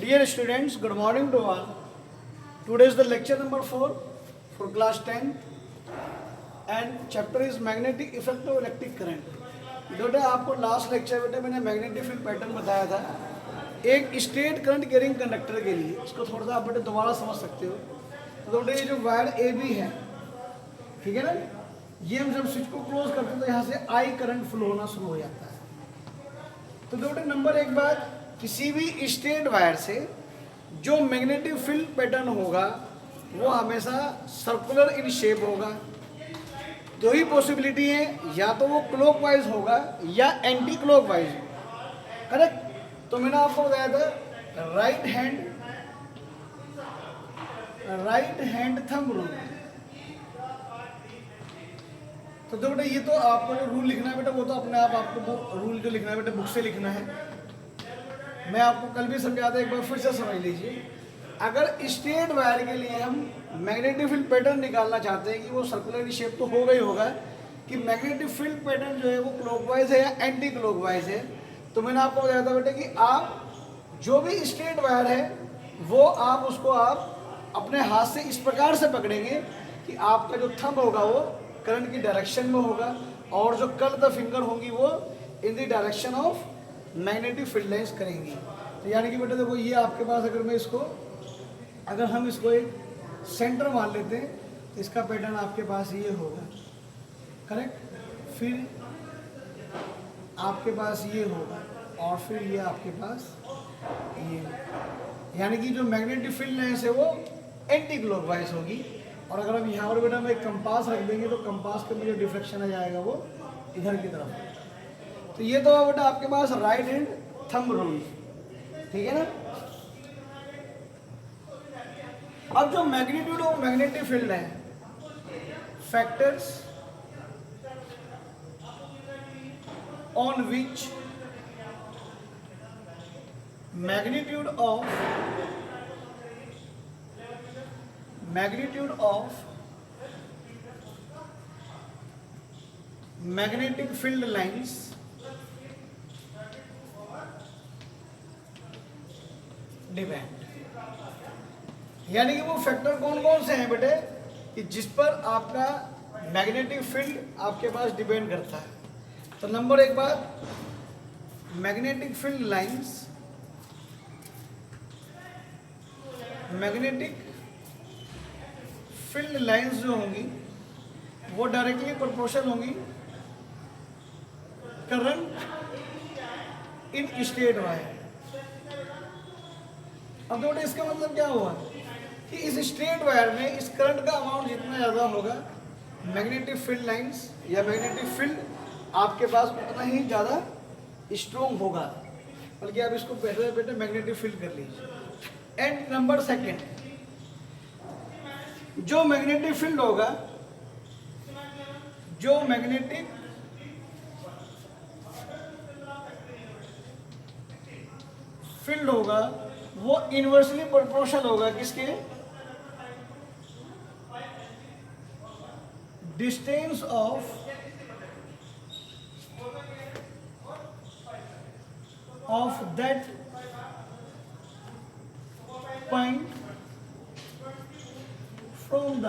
Dear students, good morning to all. Today is the lecture number 4 for class 10 and chapter is magnetic effect of electric current. बेटे आपको last lecture बेटे मैंने magnetic field pattern बताया था एक straight current carrying conductor के लिए। इसको थोड़ा सा आप बेटे दोबारा समझ सकते हो। तो बेटे ये जो वायर ए बी है, ठीक है ना, ये हम जब स्विच को क्लोज करते हैं तो यहाँ से आई करंट फ्लो होना शुरू हो जाता है। तो बेटे नंबर एक बात, किसी भी स्ट्रेट वायर से जो मैग्नेटिक फील्ड पैटर्न होगा वो हमेशा सर्कुलर इन शेप होगा। दो ही पॉसिबिलिटी है, या तो वो क्लॉकवाइज होगा या एंटी क्लॉकवाइज होगा। करेक्ट। तो मैंने आपको बताया था राइट हैंड थंब रूल। तो बेटा ये तो आपको जो रूल लिखना है बेटा वो तो अपने आप आपको रूल जो लिखना है बेटा बुक से लिखना है। मैं आपको कल भी समझाया था, एक बार फिर से समझ लीजिए। अगर स्ट्रेट वायर के लिए हम मैग्नेटिक फील्ड पैटर्न निकालना चाहते हैं कि वो सर्कुलर शेप तो होगा ही होगा कि मैग्नेटिक फील्ड पैटर्न जो है वो क्लॉकवाइज है या एंटी क्लॉकवाइज है। तो मैंने आपको बताया था बेटा कि आप जो भी स्ट्रेट वायर है वो आप उसको आप अपने हाथ से इस प्रकार से पकड़ेंगे कि आपका जो थंब होगा वो करंट की डायरेक्शन में होगा और जो कर्ल द फिंगर होंगी वो in the direction of magnetic field lines करेंगी। तो यानी कि बेटा देखो ये आपके पास अगर हम इसको एक सेंटर मान लेते हैं तो इसका पैटर्न आपके पास ये होगा। करेक्ट। फिर आपके पास ये होगा और फिर ये आपके पास ये, यानी कि जो मैग्नेटिक फील्ड लाइंस है वो एंटी क्लॉकवाइज होगी। और अगर हम यहाँ पर बेटा हम एक कंपास रख देंगे तो कंपास का जो डिफ्लेक्शन आ जाएगा वो इधर की तरफ। तो ये तो बेटा आपके पास राइट हैंड थंब रूल, ठीक है ना। अब जो मैग्नीट्यूड ऑफ मैग्नेटिक फील्ड है, factors on which magnitude of magnetic field lines depend. यानी कि वो फैक्टर कौन कौन से हैं बेटे कि जिस पर आपका मैग्नेटिक फील्ड आपके पास डिपेंड करता है। तो नंबर एक बात, मैग्नेटिक फील्ड लाइंस जो होंगी वो डायरेक्टली प्रोपोर्शनल होंगी करंट इन स्ट्रेट वायर। अब तो इसका मतलब क्या हुआ कि इस स्ट्रेट वायर में इस करंट का अमाउंट जितना ज़्यादा होगा मैग्नेटिक फील्ड लाइंस या मैग्नेटिक फील्ड आपके पास उतना ही ज़्यादा स्ट्रोंग होगा। बल्कि आप इसको बेटर मैग्नेटिक फील्ड कर लीजिए। एंड नंबर सेकंड, जो मैग्नेटिक फील्ड होगा वो इनवर्सली प्रोपोर्शनल होगा किसके, distance of that point from the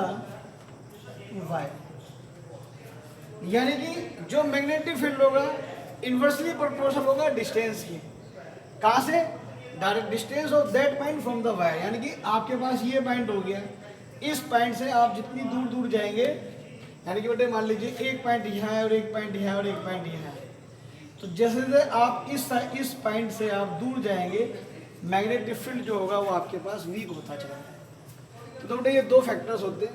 wire. यानी कि जो मैग्नेटिक फील्ड होगा इनवर्सली प्रोपोर्शनल होगा डिस्टेंस की। कहां से? Direct distance of that point from the wire. यानी कि आपके पास ये पॉइंट हो गया, इस पॉइंट से आप जितनी दूर दूर जाएंगे, यानी कि बेटे मान लीजिए एक पॉइंट यहाँ है और एक पॉइंट यहाँ और एक पॉइंट यहाँ है, तो जैसे जैसे आप इस पॉइंट से आप दूर जाएंगे मैग्नेटिक फील्ड जो होगा वो आपके पास वीक होता चला जाएगा। तो बेटे ये दो फैक्टर्स होते हैं।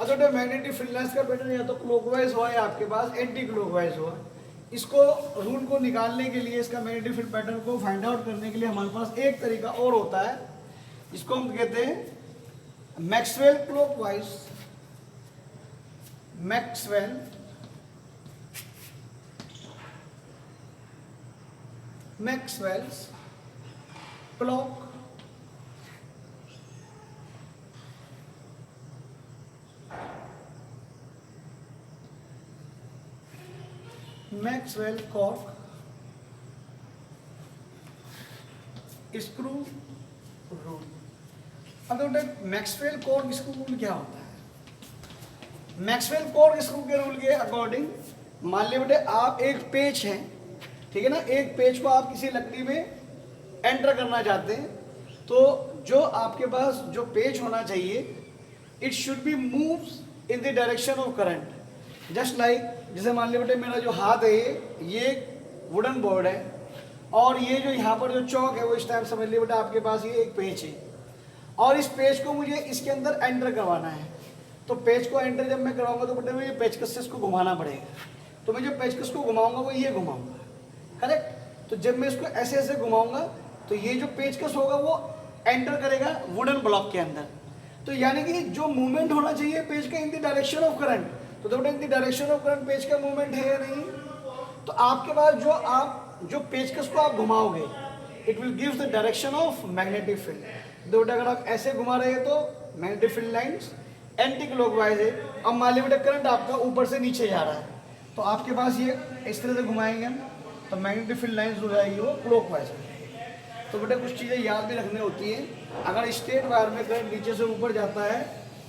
अब बेटे मैग्नेटिक फील्ड लाइंस का पैटर्न या तो क्लॉकवाइज हुआ या आपके पास एंटी क्लॉकवाइज हुआ। इसको रूल को निकालने के लिए, इसका मैग्नेटिक फील्ड पैटर्न को फाइंड आउट करने के लिए हमारे पास एक तरीका और होता है, इसको हम कहते हैं Maxwell clockwise, Maxwell's clock Maxwell cork screw rule. अब देखो मैक्सवेल कोर्ग स्क्रू रूल क्या होता है। मैक्सवेल कोर्ग स्क्रू के रूल के अकॉर्डिंग मान लीजिए बेटे आप एक पेच है, ठीक है ना, एक पेच को आप किसी लकड़ी में एंटर करना चाहते हैं, तो जो आपके पास जो पेच होना चाहिए it should be moves in the direction of current. Just like जैसे मान लीजिए बेटे मेरा जो हाथ है ये वुडन बोर्ड है और ये जो यहाँ पर जो चौक है वो इस टाइम समझ लीजिए बेटा आपके पास ये एक पेच है और इस पेच को मुझे इसके अंदर एंटर करवाना है। तो पेच को एंटर जब मैं कराऊंगा तो बेटे मुझे पेचकस से इसको घुमाना पड़ेगा। तो मैं जो पेचकस को घुमाऊंगा वो ये घुमाऊंगा, करेक्ट। तो जब मैं इसको ऐसे ऐसे घुमाऊंगा तो ये जो पेचकस होगा वो एंटर करेगा वुडन ब्लॉक के अंदर। तो यानी कि जो मूवमेंट होना चाहिए पेज का in the direction of current, तो देखो in the direction of current page का मूवमेंट है या नहीं। तो आपके पास जो पेचकस को आप घुमाओगे it will gives the direction of magnetic field. देखो अगर आप ऐसे घुमा रहे हैं तो magnetic field lines anti clockwise है। अब मान लीजिए करंट आपका ऊपर से नीचे जा रहा है तो आपके पास ये इस तरह से घुमाएंगे हम तो मैग्नेटिक फील्ड लाइंस हो जाएगी वो क्लॉकवाइज। तो बेटा कुछ चीज़ें याद भी रखनी होती हैं। अगर स्ट्रेट वायर में करंट नीचे से ऊपर जाता है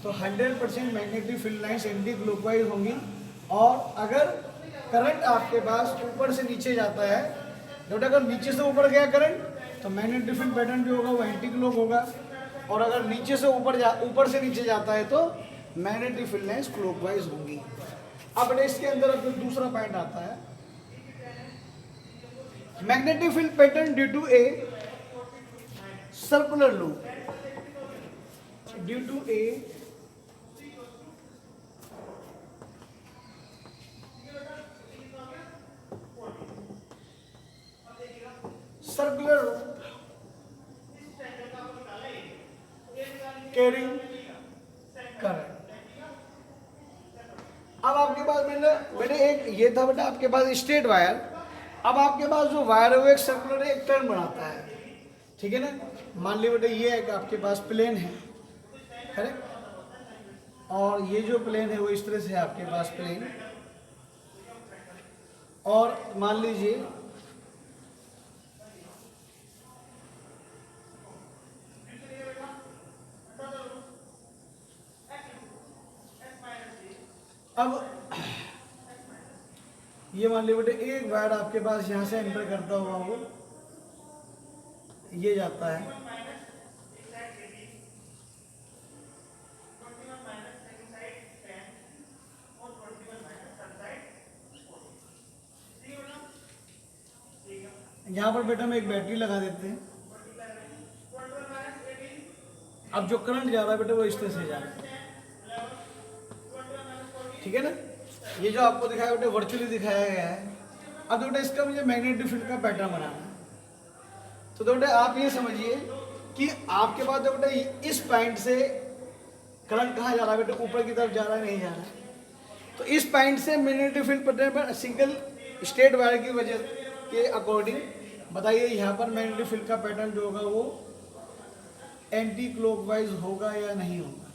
तो 100% magnetic field lines anti clockwise होंगी, और अगर करंट आपके पास ऊपर से नीचे जाता है, बेटा अगर नीचे से ऊपर गया करंट तो मैग्नेटिक फील्ड पैटर्न जो होगा वो एंटी क्लॉक होगा, और अगर नीचे से ऊपर से नीचे जाता है तो मैग्नेटिक फील्ड लाइंस क्लॉकवाइज होंगी। अब बेटा इसके अंदर अब दूसरा पॉइंट आता है, magnetic field pattern due to a circular loop, due to a circular loop carrying current. अब आपके पास मैंने एक ये था बेटा आपके पास स्ट्रेट वायर, अब आपके पास जो वायर है वो एक सर्कुलर एक टर्न बनाता है, ठीक है ना। मान लीजिए बेटा ये है कि आपके पास प्लेन है, करेक्ट, और ये जो प्लेन है वो इस तरह से है आपके पास प्लेन, और मान लीजिए अब ये मान लीजिए बेटे एक वायर आपके पास यहाँ से एंटर करता हुआ वो ये जाता है, यहाँ पर बेटा हम एक बैटरी लगा देते हैं। अब जो करंट जा रहा है बेटा वो इस तरह से जा रहा है, ठीक है ना। ये जो आपको दिखाया बेटा वर्चुअली दिखाया गया है। अब बेटा इसका मुझे मैग्नेटिक फील्ड का पैटर्न बनाना है। तो बेटा आप ये समझिए कि आपके पास जो बेटा इस पॉइंट से करंट कहाँ जा रहा है बेटा, ऊपर की तरफ जा रहा है, नहीं जा रहा है। तो इस पॉइंट से मैग्नेटिक फील्ड पैटर्न पर सिंगल स्ट्रेट वायर की वजह के अकॉर्डिंग बताइए यहाँ पर मैग्नेटिक फील्ड का पैटर्न जो होगा वो एंटी क्लॉकवाइज होगा या नहीं होगा,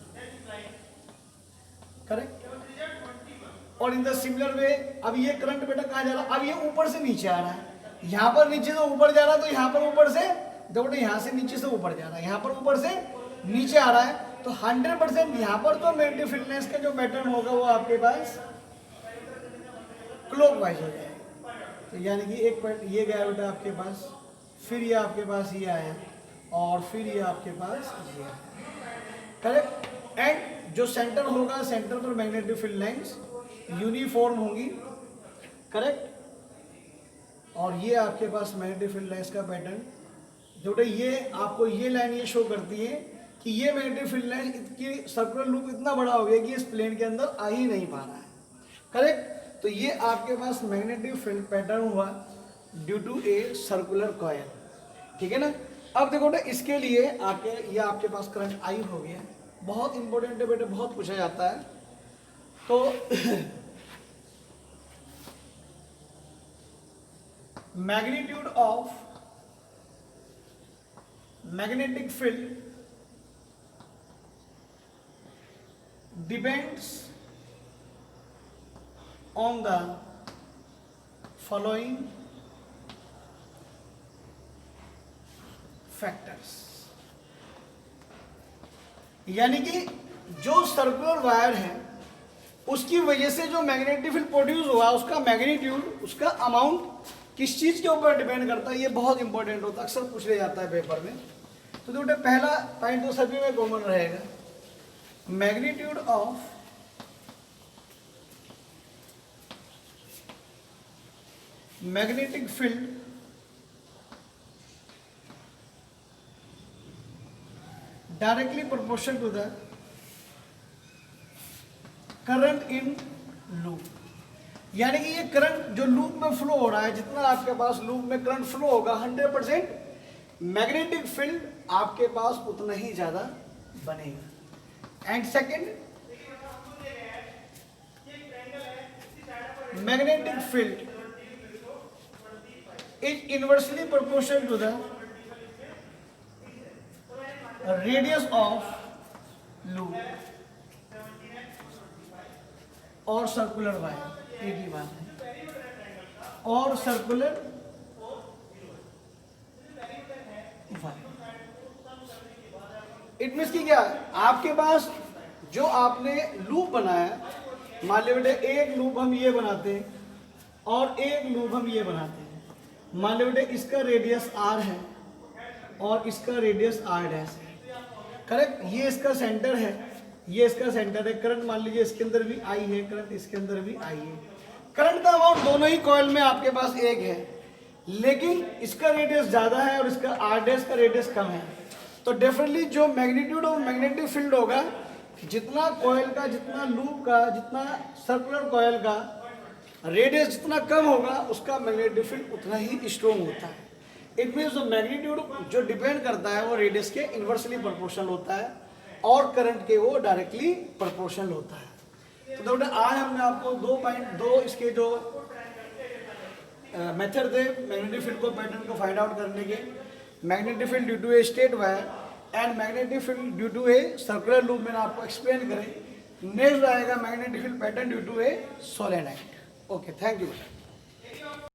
करेक्ट। और इन द सिमिलर वे अब ये करंट बेटा कहाँ जा रहा है, अब ये ऊपर से नीचे आ रहा है, यहाँ पर नीचे से ऊपर जा रहा है, तो यहाँ पर ऊपर से देखो यहाँ से नीचे से ऊपर जा रहा है, यहाँ पर ऊपर से नीचे आ रहा है। तो 100% यहाँ पर तो मैग्नेटिक फील्ड लाइंस का जो पैटर्न होगा वो आपके पास क्लॉकवाइज हो जाएगा। तो यानी कि एक पॉइंट ये गया बेटा आपके पास, फिर ये आपके पास ये आया, और फिर ये आपके पास ये आया, करेक्ट। एंड जो सेंटर होगा, सेंटर पर मैग्नेटिक फील्ड लाइंस यूनिफॉर्म होंगी, करेक्ट। और ये आपके पास मैग्नेटिक फील्ड लाइंस का पैटर्न जो ये आपको ये लाइन ये शो करती है कि ये मैग्नेटिक फील्ड लाइन की सर्कुलर लूप इतना बड़ा हो गया कि इस प्लेन के अंदर आ ही नहीं पा रहा है, करेक्ट। तो ये आपके पास मैग्नेटिक फील्ड पैटर्न हुआ due to a circular coil, ठीक है ना। अब देखो बेटा इसके लिए आके ये आपके पास करंट आई हो गया, बहुत इंपॉर्टेंट है बेटा, बहुत पूछा जाता है। तो magnitude of magnetic field depends on the following factors। यानी कि जो सर्कुलर वायर है उसकी वजह से जो मैग्नेटिक फील्ड प्रोड्यूस हुआ उसका मैग्नीट्यूड, उसका अमाउंट किस चीज के ऊपर डिपेंड करता है, ये बहुत इंपॉर्टेंट होता है, अक्सर पूछ लिया जाता है पेपर में। तो बेटा पहला पॉइंट तो सभी में कॉमन रहेगा, magnitude of magnetic field directly proportional to the current in loop. यानी कि ये करंट जो लूप में फ्लो हो रहा है, जितना आपके पास लूप में करंट फ्लो होगा 100% मैग्नेटिक फील्ड आपके पास उतना ही ज्यादा बनेगा। And second, magnetic field is inversely proportional to the radius of loop और सर्कुलर वायर, एक ही बात है, और सर्कुलर वायर। इट मीन्स कि क्या, आपके पास जो आपने लूप बनाया, मान लीजिए बेटे एक लूप हम ये बनाते हैं और एक लूप हम ये बनाते हैं। मान लीजिए बेटे इसका रेडियस r है और इसका रेडियस r डैश है, करेक्ट। ये इसका सेंटर है, ये इसका सेंटर है। करंट मान लीजिए इसके अंदर भी आई है, करंट इसके अंदर भी आई है। करंट का अमाउंट दोनों ही कॉइल में आपके पास एक है, लेकिन इसका रेडियस ज्यादा है और इसका आर डैश का रेडियस कम है। तो डेफिनेटली जो मैग्नीट्यूड ऑफ मैग्नेटिक फील्ड होगा, जितना कॉइल का, जितना लूप का, जितना सर्कुलर कॉइल का रेडियस जितना कम होगा, उसका मैग्नेटिक फील्ड उतना ही स्ट्रॉन्ग होता है। इट मीन्स जो मैग्नीट्यूड जो डिपेंड करता है वो रेडियस के इन्वर्सली प्रोपोर्शनल होता है और करंट के वो डायरेक्टली प्रोपोर्शनल होता है। तो बेटा आज हमने आपको दो इसके जो मेथड थे मैग्नेटिक फील्ड को, पैटर्न को फाइंड आउट करने के, magnetic field due to a straight wire and magnetic field due to a circular loop, मैंने आपको एक्सप्लेन करें। नेक्स्ट आएगा magnetic field pattern due to a solenoid. Okay, thank you बेटा।